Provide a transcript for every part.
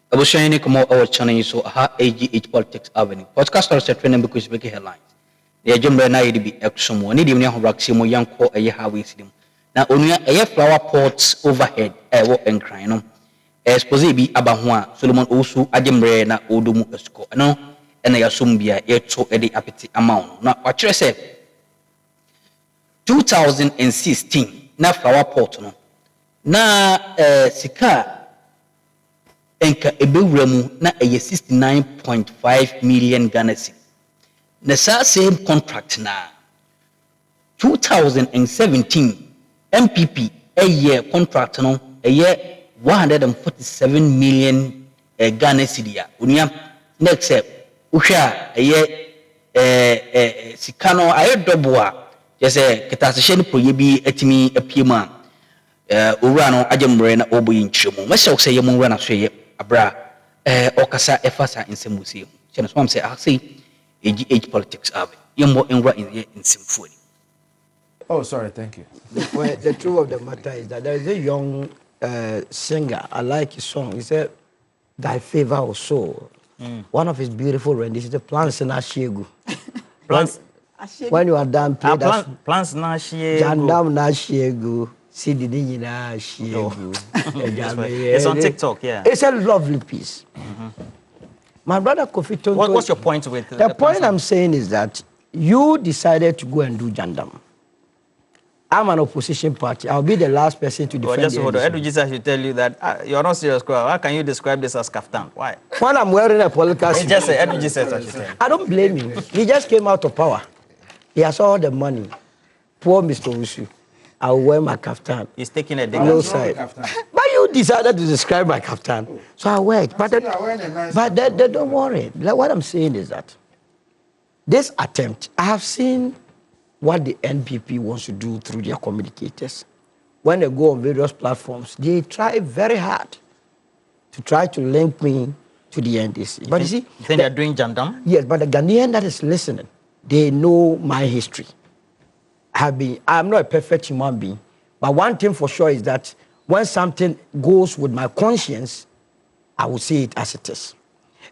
I was sharing it our channel so AGH Politics Avenue. Podcast or set training because we headlines. The agenda na be exum one need to raxi mo yanko a year them. Now only a flower pots overhead work and crying. No, expose be abahua Solomon Osu Ajembre na Odumu Esco. No, and I assume be a to a appetite amount. Now, what you say 2016 na flower pot no. Na sika enka ebewuramu na 69.5 million Ghana cedi. Na same contract na 2017 MPP a year contract no a year 147 million Ghana cedi. Unia next step uhwa a year sika no aye double a just ketasehye no proye bi atimi apiema Urano Ajembre na Obu in Chumu. Myself say Yamurana Sway Abra Okasa Efasa in some museum. Channel Swam say, I say AGH Politics Avenue. You're more in symphony. Oh, sorry, thank you. The truth of the matter is that there is a young singer. I like his song. He said, Thy Favor or Soul. One of his beautiful renditions, the Plants in Ashiegu. When you are done, play that. Plants in Ashiegu. Jandam Nashiegu. It's on TikTok, yeah. It's a lovely piece. My brother Kofi Tonto. What's your point with the point I'm saying is that you decided to go and do Jandam. I'm an opposition party. I'll be the last person to defend. Just hold on. Edu Jesus should tell you that you're not serious. How can you describe this as kaftan? Why? When I'm wearing a political suit. Just say Edu Jesus. I don't blame him. He just came out of power. He has all the money. Poor Mr. Usu. I will wear my kaftan. He's taking a dig. No side. But you decided to describe my kaftan. So I wear it. But don't worry. Like what I'm saying is that this attempt, I have seen what the NPP wants to do through their communicators. When they go on various platforms, they try very hard to try to link me to the NDC. But you see, then they're doing Jandam? Yes, but the Ghanaian that is listening, they know my history. I'm not a perfect human being, but one thing for sure is that when something goes with my conscience, I will see it as it is.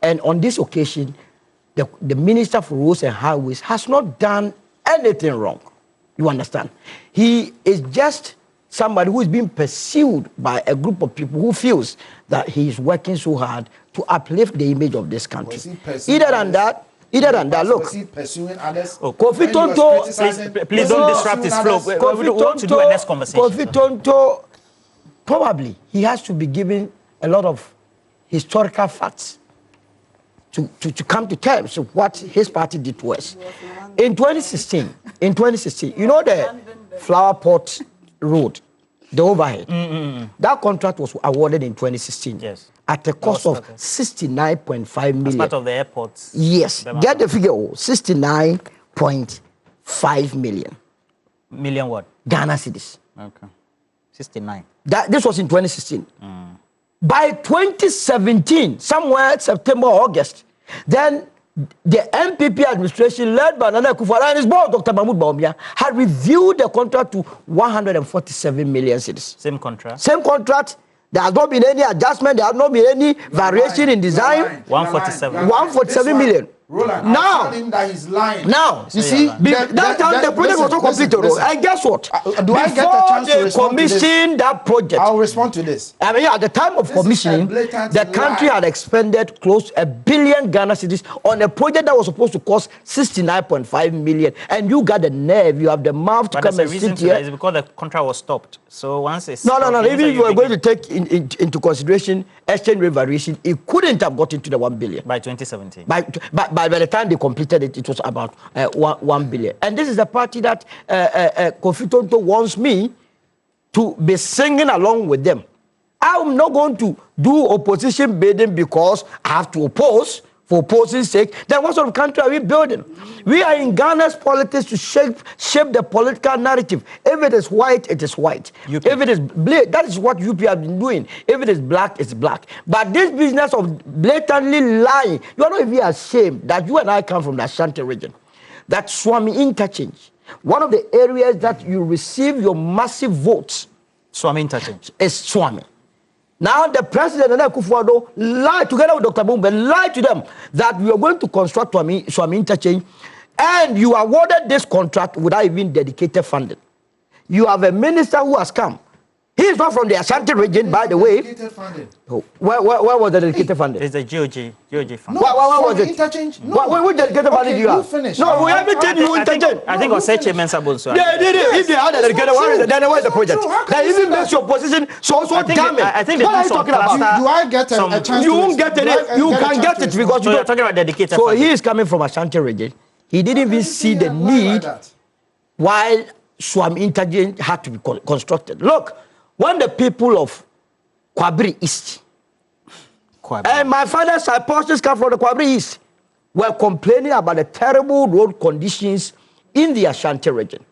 And on this occasion, the Minister for Roads and Highways has not done anything wrong. You understand? He is just somebody who is being pursued by a group of people who feels that he is working so hard to uplift the image of this country. Either than that, look. Kofi Tonto, please don't disrupt his flow. We want to do a next conversation. Kofi Tonto, probably he has to be given a lot of historical facts to come to terms with what his party did to us. In 2016, you know the Flower Pot Road, the overhead. That contract was awarded in 2016. Yes. At a cost of 69.5 million. As part of the airports. Yes. Get the figure, 69.5 million. Million what? Ghana cedis. Okay. 69. This was in 2016. By 2017, somewhere September or August, then the MPP administration led by Nana Akufo-Addo and his board, Dr. Mahmoud Bawumia, had reviewed the contract to 147 million cedis. Same contract? Same contract. There has not been any adjustment. There has not been any variation in design. 147 million. Roland, now, that he's lying. Now, you see, that time the project was not completed. And guess what? Do I get a chance to respond to this? Commission that project. I'll respond to this. I mean, at the time of commissioning, the country had expended close to 1 billion Ghana cedis on a project that was supposed to cost 69.5 million. And you got the nerve, you have the mouth to come and sit here. It's because the contract was stopped. So once it's No. Even if you were going to take into consideration exchange rate variation, it couldn't have got into the 1 billion. By 2017. By the time they completed it, it was about 1 billion. And this is the party that Kofi Tonto wants me to be singing along with them. I'm not going to do opposition bidding because I have to oppose for opposing sake. Then what sort of country are we building? We are in Ghana's politics to shape the political narrative. If it is white, it is white. UP. If it is black, that is what UP have been doing. If it is black, it's black. But this business of blatantly lying, you are not even ashamed that you and I come from the Ashanti region. That Swami Interchange, one of the areas that you receive your massive votes. Swami Interchange. Is Swami. Now the president Nana Akufo-Addo lied together with Dr. Bawumia, lied to them that we are going to construct Swami Interchange, and you awarded this contract without even dedicated funding. You have a minister who has come. He is not from the Ashanti region, by the way. Oh, where was the dedicated funding? It's a GOG fund. No, Where was it? Interchange? No. Which dedicated funding do you have? Finish. No, we haven't taken you Interchange. I think on Seche Mensah so. Yeah, if they had a dedicated one, then where's the project? That even makes your position so damning. I think what are you talking about? Do I get a chance? You won't get it. You can get it because you're talking about dedicated so funding. he is coming from Ashanti region. He didn't even see the need while Swami Interchange had to be constructed. Look, when the people of Kwabri East, and my father's apostles come from the Kwabri East, were complaining about the terrible road conditions in the Ashanti region.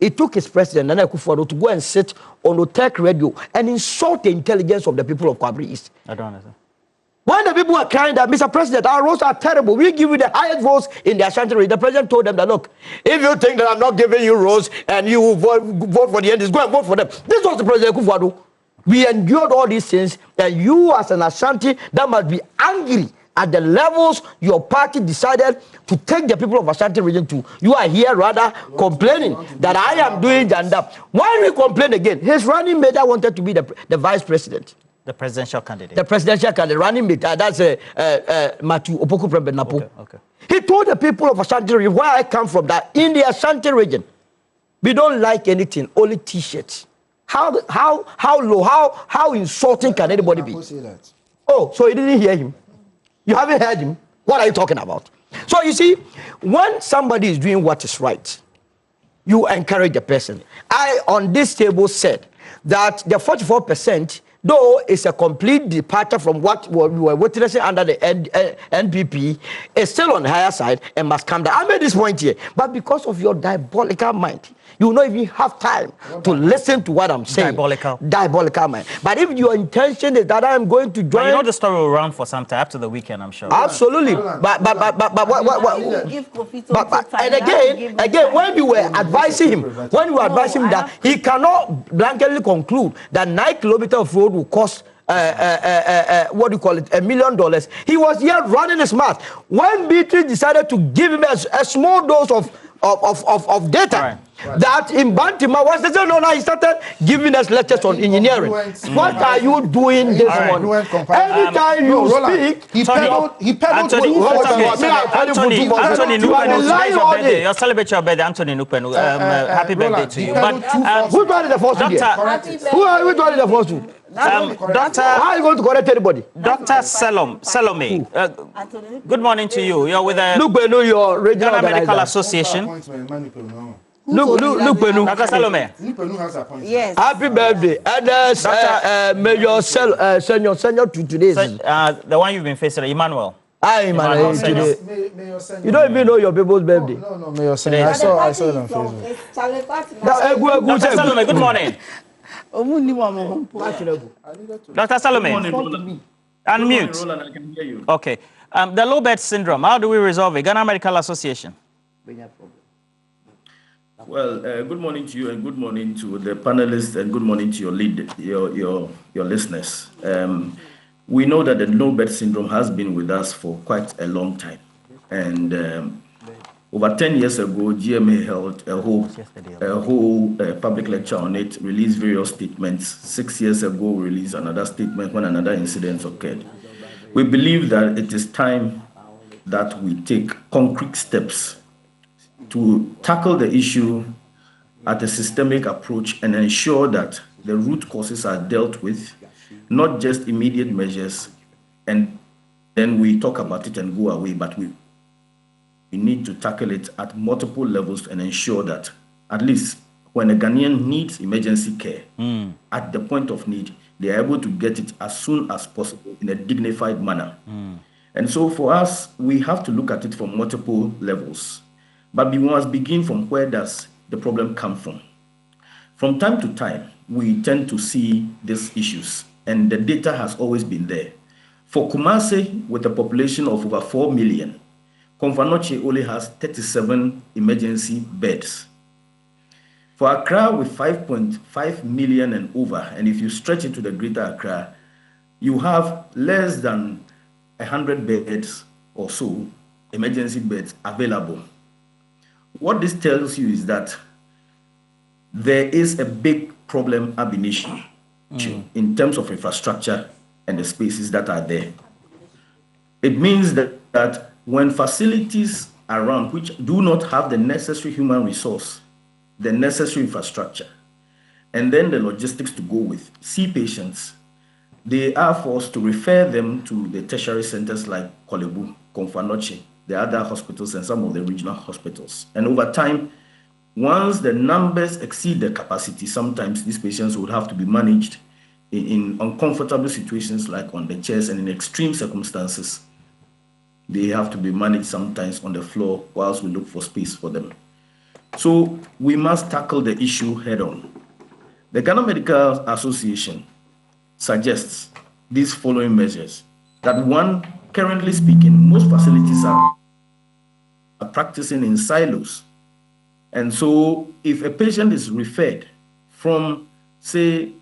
It took his president, Nana Akufo-Addo, to go and sit on the tech radio and insult the intelligence of the people of Kwabri East. I don't understand. When the people were crying that, Mr. President, our roads are terrible, we give you the highest votes in the Ashanti region, the president told them that, look, if you think that I'm not giving you roads and you will vote for the NDs, go and vote for them. This was the President Akufo-Addo. We endured all these things, and you as an Ashanti, that must be angry at the levels your party decided to take the people of Ashanti region to. You are here rather complaining that I am doing and that. Why we complain again? His running mate wanted to be the vice president. The presidential candidate. The presidential candidate, running mate, that's Matu Opoku Prembe-Napo. Okay. He told the people of Ashanti region, where I come from, that in the Ashanti region, we don't like anything, only T-shirts. How low, how insulting can anybody be? Oh, so you didn't hear him? You haven't heard him? What are you talking about? So you see, when somebody is doing what is right, you encourage the person. I, on this table, said that the 44%, though it's a complete departure from what we were witnessing under the NPP, is still on the higher side and must come down. I made this point here, but because of your diabolical mind, you will not even have time to listen to what I'm saying. Diabolical mind. But if your intention is that I'm going to join... But you know the story will run for some time, after the weekend, I'm sure. Absolutely. But and again, when we were advising him, that he cannot blanketly conclude that 9 kilometers of road will cost what do you call it, $1 million. He was here running his mouth. When Beatrice decided to give him a small dose of data, that in Bantima was the no, he started giving us lectures on engineering. What are you doing this morning? Every time you speak, he peddled. Anthony, you're celebrating your birthday, Anthony Nupenu. Happy birthday to you. But who's running the first one? Who are we running the first one? Doctor, how are you going to correct anybody? Dr. Salome, good morning to you. You're with the your regional Medical Association. Look, Dr. Salome. Yes. Happy birthday. And Major Senior to today. The one you've been facing, Emmanuel. Emmanuel, today. You don't even know your people's birthday. No, Mayor Senior. I saw it on Facebook. Dr. Salome, good morning. Dr. Salome, unmute. Okay. The low bed syndrome, how do we resolve it? Ghana Medical Association. Well, good morning to you and good morning to the panelists and good morning to your listeners. We know that the low bed syndrome has been with us for quite a long time. And over 10 years ago, GMA held a whole public lecture on it, released various statements. 6 years ago, we released another statement when another incident occurred. We believe that it is time that we take concrete steps to tackle the issue at a systemic approach and ensure that the root causes are dealt with, not just immediate measures, and then we talk about it and go away, but we need to tackle it at multiple levels and ensure that at least when a Ghanaian needs emergency care, at the point of need, they are able to get it as soon as possible in a dignified manner. And so for us, we have to look at it from multiple levels. But we must begin from where does the problem come from. From time to time, we tend to see these issues, and the data has always been there. For Kumasi, with a population of over 4 million, Komfanoche only has 37 emergency beds. For Accra, with 5.5 million and over, and if you stretch it to the greater Accra, you have less than 100 beds or so, emergency beds available. What this tells you is that there is a big problem ab initio in terms of infrastructure and the spaces that are there. It means that when facilities around which do not have the necessary human resource, the necessary infrastructure, and then the logistics to go with, see patients, they are forced to refer them to the tertiary centers like Kolebu, Konfanoche, the other hospitals, and some of the regional hospitals. And over time, once the numbers exceed the capacity, sometimes these patients would have to be managed in uncomfortable situations like on the chairs, and in extreme circumstances, they have to be managed sometimes on the floor whilst we look for space for them. So we must tackle the issue head on. The Ghana Medical Association suggests these following measures. That one, currently speaking, most facilities are practicing in silos. And so if a patient is referred from, say,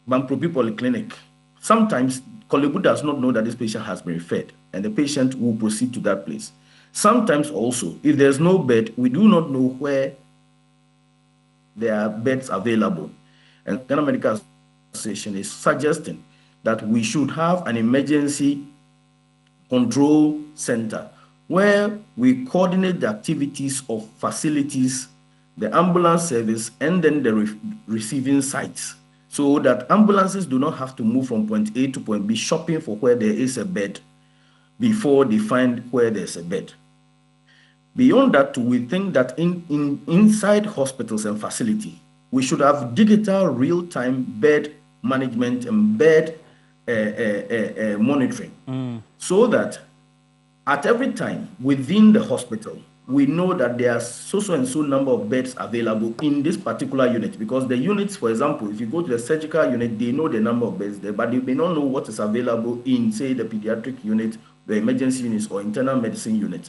Bampropi Polyclinic, sometimes Kolebu does not know that this patient has been referred, and the patient will proceed to that place. Sometimes also, if there's no bed, we do not know where there are beds available. And Ghana Medical Association is suggesting that we should have an emergency control center where we coordinate the activities of facilities, the ambulance service, and then the receiving sites, so that ambulances do not have to move from point A to point B shopping for where there is a bed before they find where there's a bed. Beyond that, we think that inside hospitals and facilities, we should have digital real-time bed management and bed monitoring, so that at every time within the hospital, we know that there are so and so number of beds available in this particular unit, because the units, for example, if you go to the surgical unit, they know the number of beds there, but they may not know what is available in, say, the pediatric unit, the emergency units, or internal medicine unit.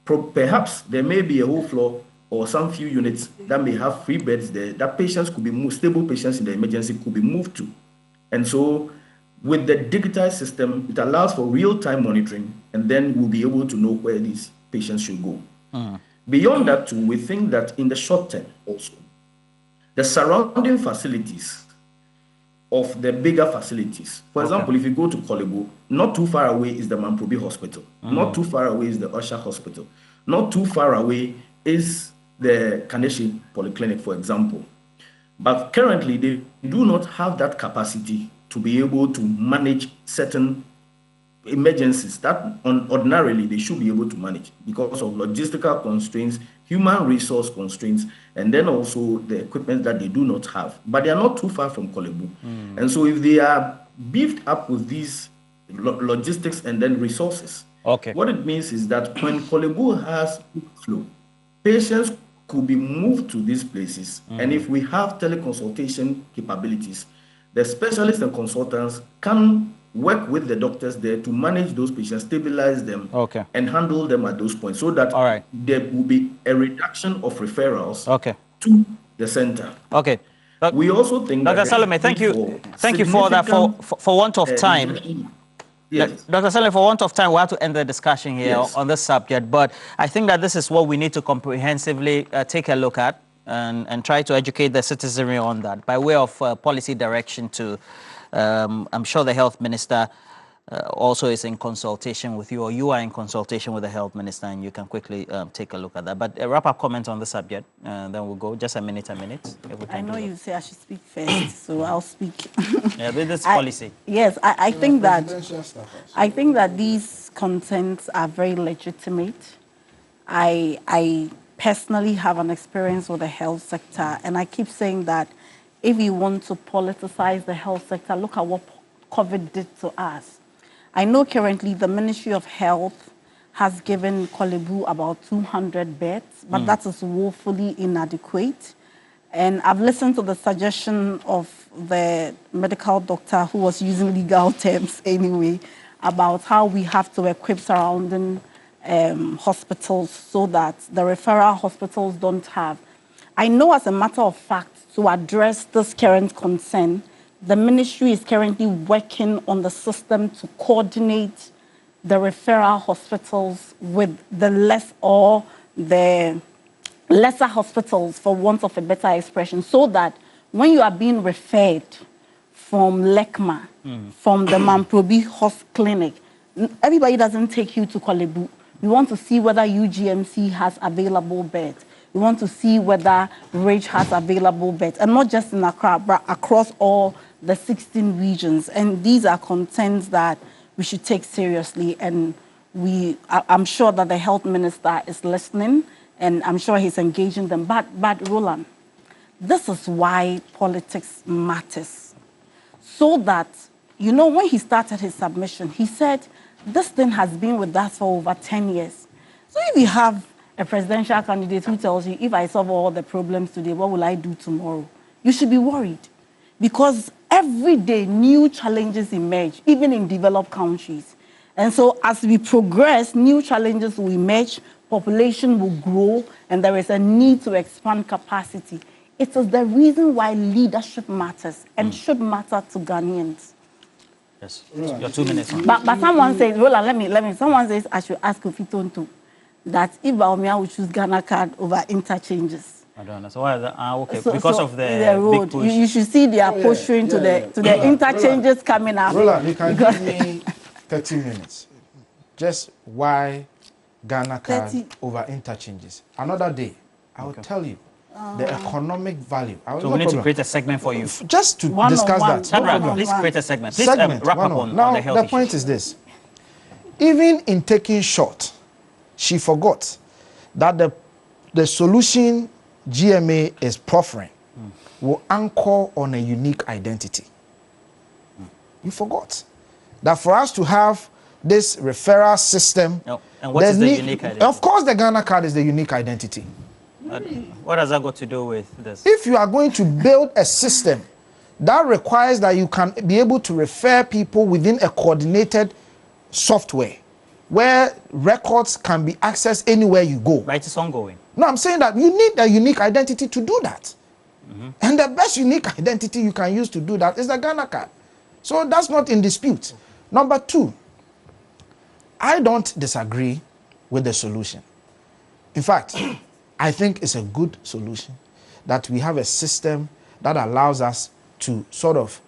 Perhaps there may be a whole floor or some few units that may have free beds there that patients could be moved, stable patients in the emergency could be moved to. And so with the digital system, it allows for real-time monitoring, and then we'll be able to know where these patients should go. Beyond that too, we think that in the short term also, the surrounding facilities of the bigger facilities, for example, if you go to Kolebu, not too far away is the Mamprobi Hospital, not too far away is the Osha Hospital, not too far away is the Kaneshi Polyclinic, for example. But currently, they do not have that capacity to be able to manage certain emergencies that ordinarily they should be able to manage because of logistical constraints, human resource constraints, and then also the equipment that they do not have. But they are not too far from Kolebu. And so if they are beefed up with these logistics and then resources, what it means is that when Kolebu has flow, patients could be moved to these places. And if we have teleconsultation capabilities, the specialists and consultants can work with the doctors there to manage those patients, stabilize them, and handle them at those points, so that there will be a reduction of referrals to the center. We also think Dr. that Salome, thank you for that. For want of time, Dr. Salome, for want of time, we have to end the discussion here on this subject. But I think that this is what we need to comprehensively take a look at and try to educate the citizenry on that by way of policy direction to. I'm sure the health minister also is in consultation with you, or you are in consultation with the health minister, and you can quickly take a look at that. But a wrap-up comment on the subject, then we'll go just a minute. I know you say I should speak first, so I'll speak. This policy. Yes, I think that these contents are very legitimate. I personally have an experience with the health sector, and I keep saying that if you want to politicize the health sector, look at what COVID did to us. I know currently the Ministry of Health has given Kolebu about 200 beds, but that is woefully inadequate. And I've listened to the suggestion of the medical doctor who was using legal terms anyway, about how we have to equip surrounding hospitals so that the referral hospitals don't have. I know as a matter of fact, to address this current concern, The ministry is currently working on the system to coordinate the referral hospitals with the lesser hospitals, for want of a better expression, so that when you are being referred from LECMA, from the Mamprobi Hospital Clinic, everybody doesn't take you to Kolebu. We want to see whether UGMC has available beds. We want to see whether Ridge has available beds, and not just in Accra, but across all the 16 regions. And these are concerns that we should take seriously. And I'm sure that the health minister is listening, and I'm sure he's engaging them. But Roland, this is why politics matters. So that, you know, when he started his submission, he said, this thing has been with us for over 10 years. So if you have a presidential candidate who tells you, if I solve all the problems today, what will I do tomorrow? You should be worried, because every day new challenges emerge, even in developed countries. And so as we progress, new challenges will emerge, population will grow, and there is a need to expand capacity. It is the reason why leadership matters and should matter to Ghanaians. Yes, your 2 minutes. But someone says, Roland, let me. Someone says I should ask Kofitonto that if Bawumia would choose Ghana card over interchanges. I don't know. So why is that? Okay, So, because of the road. big push. You should see they are posturing to the interchanges coming up. Roland, you can give me 30 minutes. Just why Ghana card 30. over interchanges. Another day, I will tell you the economic value. So we need to create a segment for you. Just to discuss that. Sandra, please create a segment. Please Segment, wrap up on now, the health the point is this. Even in taking short, she forgot that the solution GMA is proffering will anchor on a unique identity. You forgot that for us to have this referral system. No. And what is the unique identity? Of course, the Ghana card is the unique identity. What has that got to do with this? If you are going to build a system that requires that you can be able to refer people within a coordinated software where records can be accessed anywhere you go. Right, it's ongoing. No, I'm saying that you need a unique identity to do that. And the best unique identity you can use to do that is the Ghana card. So that's not in dispute. Number two, I don't disagree with the solution. In fact, I think it's a good solution that we have a system that allows us to sort of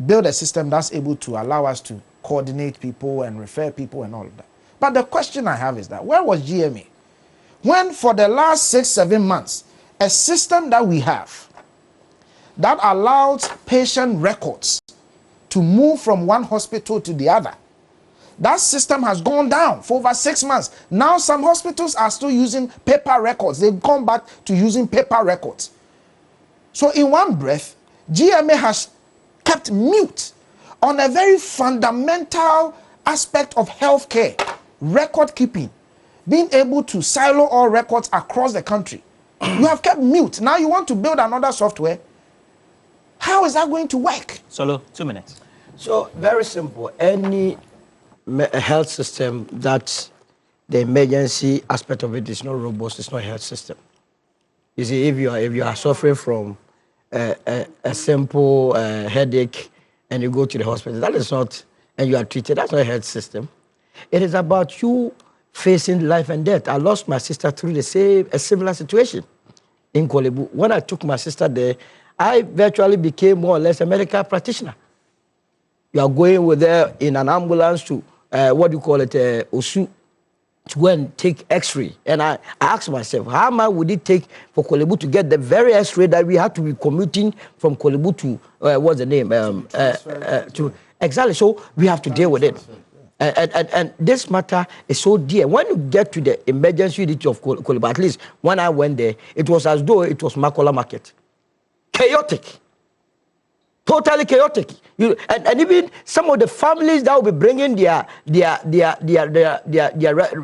build a system that's able to allow us to coordinate people and refer people and all of that. But the question I have is that, where was GMA? When for the last 6-7 months, a system that we have that allows patient records to move from one hospital to the other, that system has gone down for over 6 months. Now some hospitals are still using paper records. They've gone back to using paper records. So in one breath, GMA has kept mute on a very fundamental aspect of healthcare, record keeping, being able to silo all records across the country. You have kept mute. Now you want to build another software. How is that going to work? Solo, 2 minutes. So very simple. Any health system that the emergency aspect of it is not robust, it's not a health system. You see, if you are suffering from a simple headache and you go to the hospital, that is not, and you are treated, that's not a health system. It is about you facing life and death. I lost my sister through a similar situation in Kolebu. When I took my sister there, I virtually became more or less a medical practitioner. You are going with her in an ambulance to, Osu, to go and take X-ray. And I asked myself, how much would it take for Kolebu to get the very X-ray that we had to be commuting from Kolebu to, what's the name? Exactly, so we have to deal with it. And this matter is so dear. When you get to the emergency unit of Kolebu, at least when I went there, it was as though it was Makola Market. Chaotic. Totally chaotic. And even some of the families that will be bringing their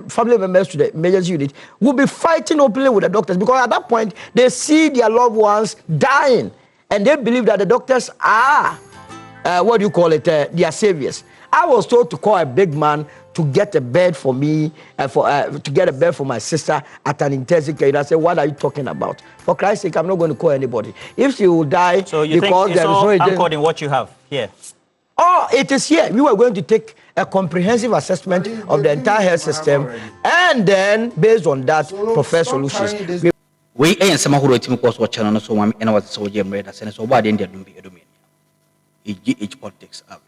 family members to the emergency unit will be fighting openly with the doctors, because at that point they see their loved ones dying and they believe that the doctors are their saviors. I was told to call a big man to get a bed for me, to get a bed for my sister at an intensive care. I said, what are you talking about? For Christ's sake, I'm not going to call anybody. If she will die, so you because think it's all anchored in what you have here? Oh, it is here. We were going to take a comprehensive assessment of the entire health system, and then based on that, prefer solutions. We ain't some who wrote course watch channel so I'm in our soldier made us and so why didn't you do each politics of it.